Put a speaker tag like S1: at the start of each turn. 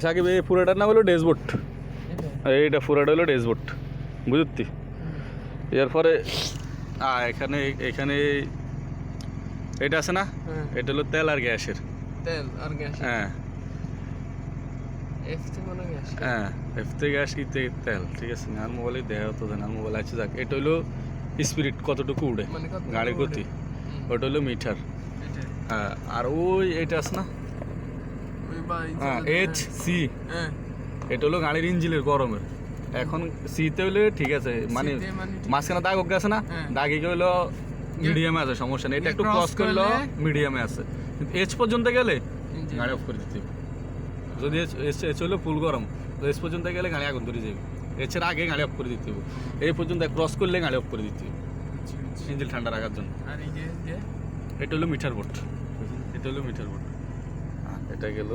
S1: সাকিব এই পুরোটার নাম হলো ড্যাশবোর্ড, এইটা পুরোটা হলো ড্যাশবোর্ড, বুঝতি? এরপরে এখানে এখানে এটা আছে না, এটা হলো তেল আর গ্যাসের।
S2: তেল আর গ্যাস,
S1: হ্যাঁ হ্যাঁ, এফতে গ্যাস ইতে তেল, ঠিক আছে। আর মোবাইলে দেওয়া হতো না, মোবাইল আছে যাক। এটা হলো স্পিরিট, কতটুকু উড়ে গাড়ির গতি, ওটা হলো মিটার। হ্যাঁ, আর ওই এটা আছে না, হ্যাঁ এইচ সি, এটা হলো গাড়ির ইঞ্জিনের গরমের। এখন সিতে হইলে ঠিক আছে, মানে মাঝখানে দাগ আছে না, দাগে হইলো মিডিয়ামে আছে, সমস্যা নেই। এটা একটু ক্রস করলো মিডিয়ামে আছে, কিন্তু এইচ পর্যন্ত গেলে গাড়ি অফ করে দিতে হবে। যদি এইচ হইলো ফুল গরম, তো এইচ পর্যন্ত গেলে গাড়ি আগুন ধরে যাবে। এইচের আগে গাড়ি অফ করে দিতে হবে, এই পর্যন্ত ক্রস করলে গাড়ি অফ করে দিতে হবে ইঞ্জিন ঠান্ডা রাখার জন্য। এটা হলো মিটার বোর্ড, এটা হলো মিটার বোর্ড। এটা গেল